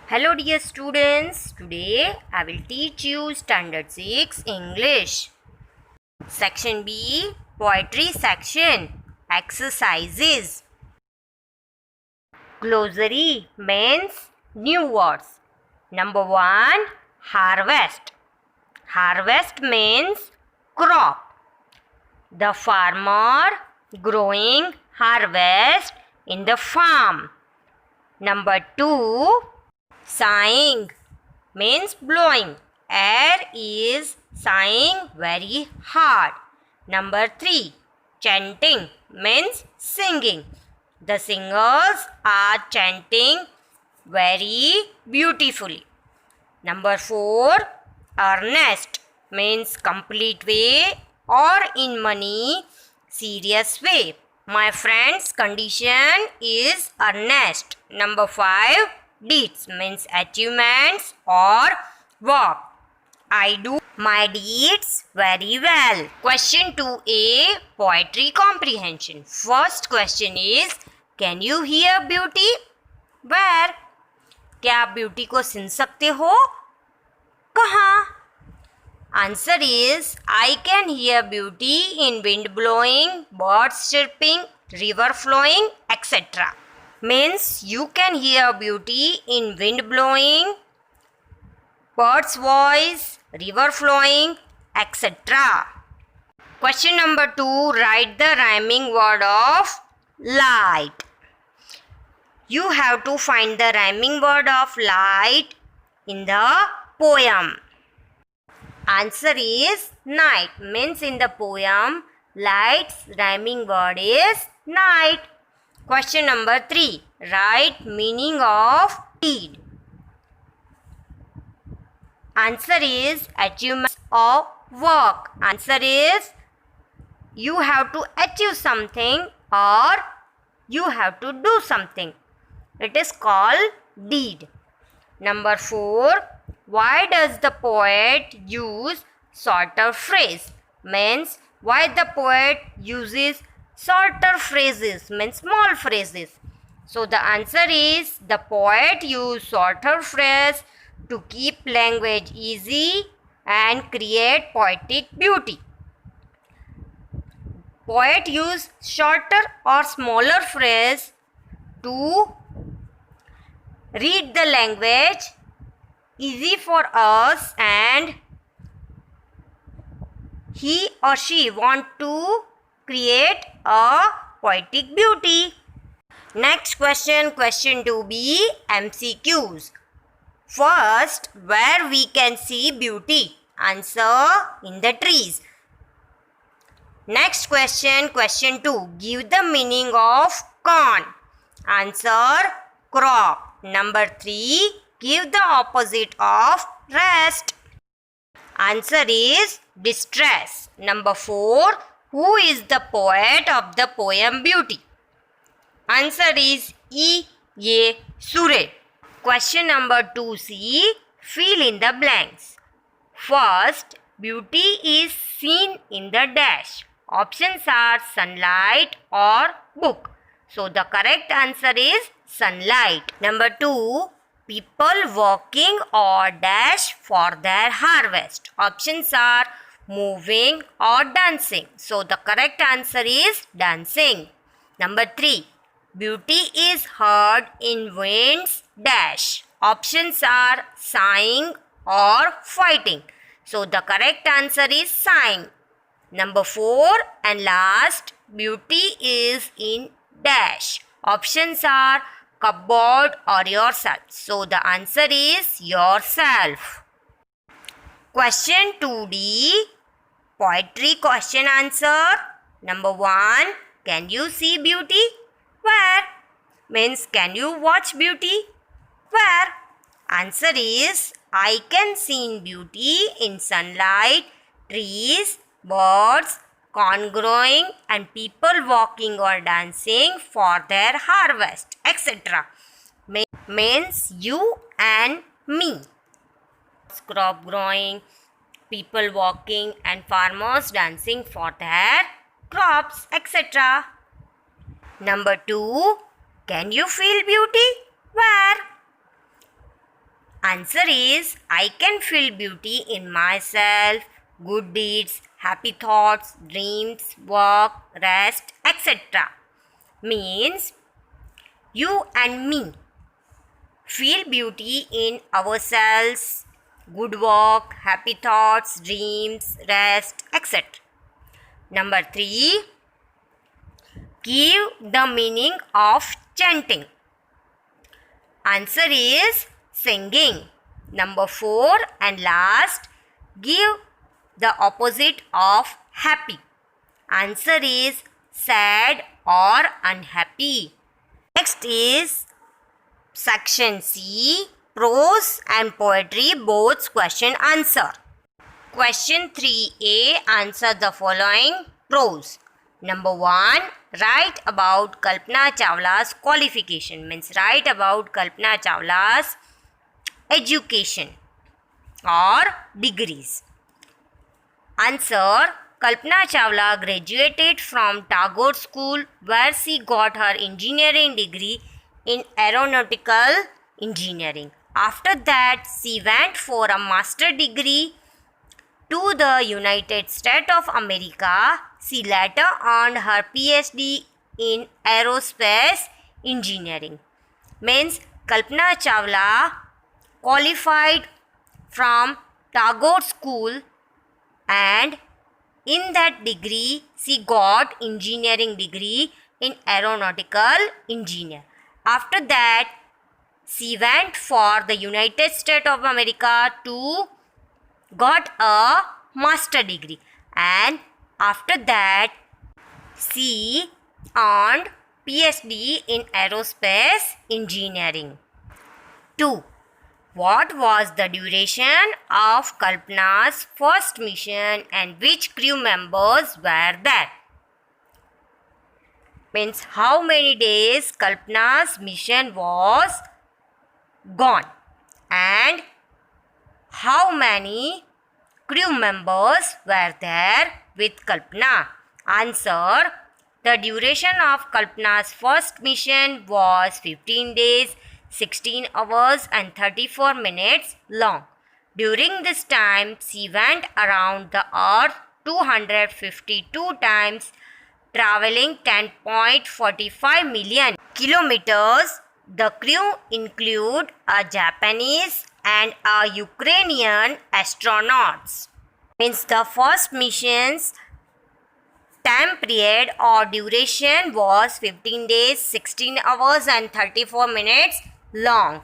Hello dear students, today I will teach you Standard 6 English. Section B, Poetry section, Exercises. Glossary means new words. Number 1, Harvest. Harvest means crop. The farmer growing harvest in the farm. Number 2, Sighing means blowing. Air is sighing very hard. Number 3, chanting means singing. The singers are chanting very beautifully. Number 4, earnest means complete way or in money, serious way. My friend's condition is earnest. Number 5, deeds means achievements or work. I do my deeds very well. Question 2a, poetry comprehension. First question is, can you hear beauty? Where? क्या आप beauty को सुन सकते हो? कहाँ? Answer is, I can hear beauty in wind blowing, birds chirping, river flowing, etc. Means you can hear beauty in wind blowing, bird's voice, river flowing, etc. Question number 2, write the rhyming word of light. You have to find the rhyming word of light in the poem. Answer is night. Means in the poem, light's rhyming word is night. Question number 3. Write meaning of deed. Answer is achievement of work. Answer is you have to achieve something or you have to do something. It is called deed. Number 4. Why does the poet use shorter phrase? Means why the poet uses shorter phrases, means small phrases. So the answer is the poet used shorter phrase to keep language easy and create poetic beauty. Poet used shorter or smaller phrase to read the language easy for us, and he or she want to create a poetic beauty. Next question, question 2b, MCQs. First, where we can see beauty? Answer, in the trees. Next question, question 2, give the meaning of corn. Answer, crop. Number 3, give the opposite of rest. Answer is distress. Number 4, who is the poet of the poem Beauty? Answer is E. A. Sure. Question number 2c, fill in the blanks. First, beauty is seen in the dash. Options are sunlight or book. So the correct answer is sunlight. Number 2, people walking or dash for their harvest. Options are moving or dancing. So the correct answer is dancing. Number 3, beauty is heard in winds dash. Options are sighing or fighting. So the correct answer is sighing. Number 4 and last, beauty is in dash. Options are cupboard or yourself. So the answer is yourself. Question 2d, poetry question answer. Number 1, can you see beauty? Where? Means can you watch beauty? Where? Answer is I can see beauty in sunlight, trees, birds, corn growing, and people walking or dancing for their harvest, etc. Means you and me. Crop growing, people walking, and farmers dancing for their crops, etc. Number 2, can you feel beauty? Where? Answer is I can feel beauty in myself, good deeds, happy thoughts, dreams, work, rest, etc. Means you and me feel beauty in ourselves, good work, happy thoughts, dreams, rest, etc. Number 3. Give the meaning of chanting. Answer is singing. Number 4 and last. Give the opposite of happy. Answer is sad or unhappy. Next is section C, prose and poetry, both question answer. Question 3A, answer the following. Prose. Number 1, write about Kalpana Chawla's qualification. Means write about Kalpana Chawla's education or degrees. Answer. Kalpana Chawla graduated from Tagore School, where she got her engineering degree in aeronautical engineering. After that, she went for a master degree to the United States of America. She later earned her PhD in aerospace engineering. Means Kalpana Chawla qualified from Tagore School, and in that degree she got engineering degree in aeronautical engineer. After that, she went for the United States of America to got a master degree, and after that she earned PhD in aerospace engineering. 2. What was the duration of Kalpana's first mission and which crew members were there? Means how many days Kalpana's mission was gone and how many crew members were there with Kalpana? Answer. The duration of Kalpana's first mission was 15 days, 16 hours and 34 minutes long. During this time, she went around the earth 252 times, traveling 10.45 million kilometers. The crew include a Japanese and a Ukrainian astronauts. Means the first mission's time period or duration was 15 days, 16 hours and 34 minutes long.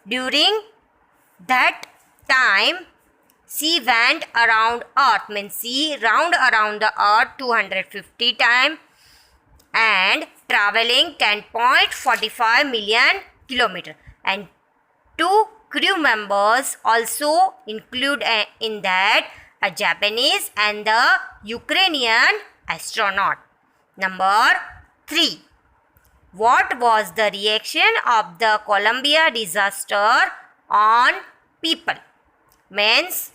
During that time, she went around earth. Means she round around the earth 250 times and traveling 10.45 million kilometers. And 2 crew members also include in that a Japanese and the Ukrainian astronaut. Number 3. What was the reaction of the Columbia disaster on people? Means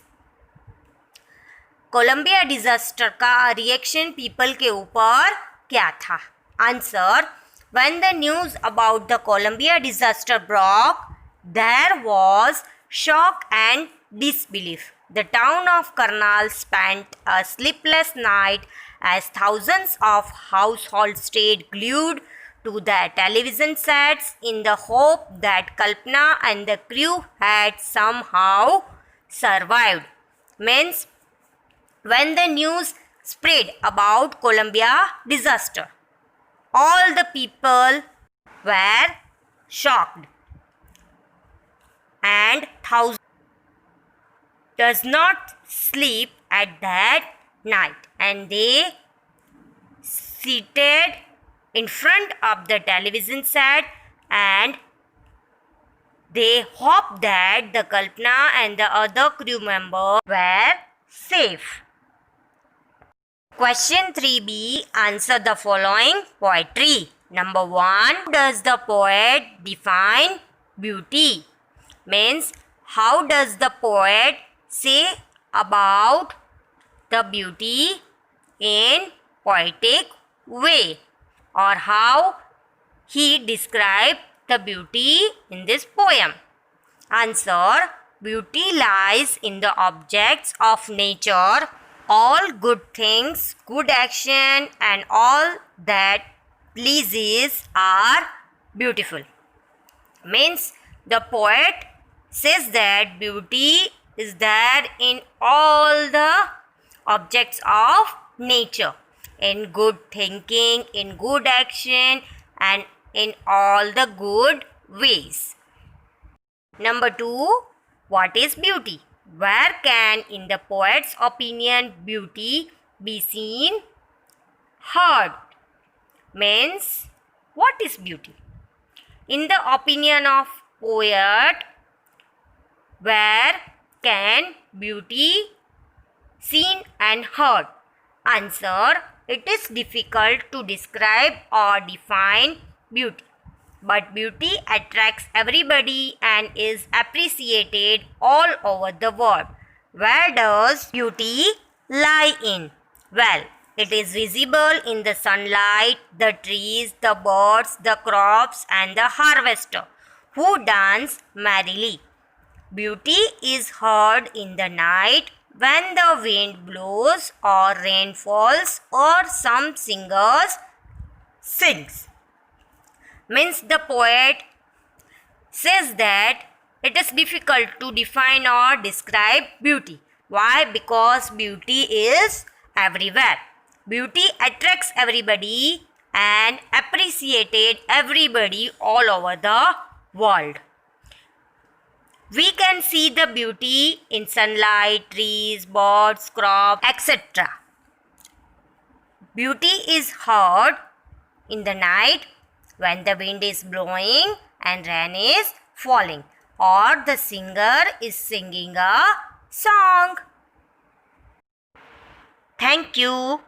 Columbia disaster का reaction people के ऊपर क्या था? Answer. When the news about the Columbia disaster broke, there was shock and disbelief. The town of Karnal spent a sleepless night as thousands of households stayed glued to their television sets in the hope that Kalpana and the crew had somehow survived. Means when the news spread about Columbia disaster, all the people were shocked and thousands does not sleep at that night, and they seated in front of the television set and they hoped that the Kalpana and the other crew members were safe. Question 3B, answer the following poetry. Number 1, does the poet define beauty? Means how does the poet say about the beauty in poetic way, or how he described the beauty in this poem? Answer. Beauty lies in the objects of nature. All good things, good action, and all that pleases are beautiful. Means the poet says that beauty is there in all the objects of nature, in good thinking, in good action, and in all the good ways. Number 2. What is beauty? Where can, in the poet's opinion, beauty be seen, heard? Means, what is beauty? In the opinion of poet, where can beauty seen and heard? Answer. It is difficult to describe or define beauty. But beauty attracts everybody and is appreciated all over the world. Where does beauty lie in? Well, it is visible in the sunlight, the trees, the birds, the crops, and the harvester who dance merrily. Beauty is heard in the night when the wind blows or rain falls or some singers sings. Means the poet says that it is difficult to define or describe beauty. Why? Because beauty is everywhere. Beauty attracts everybody and appreciated everybody all over the world. We can see the beauty in sunlight, trees, birds, crops, etc. Beauty is heard in the night when the wind is blowing and rain is falling, or the singer is singing a song. Thank you.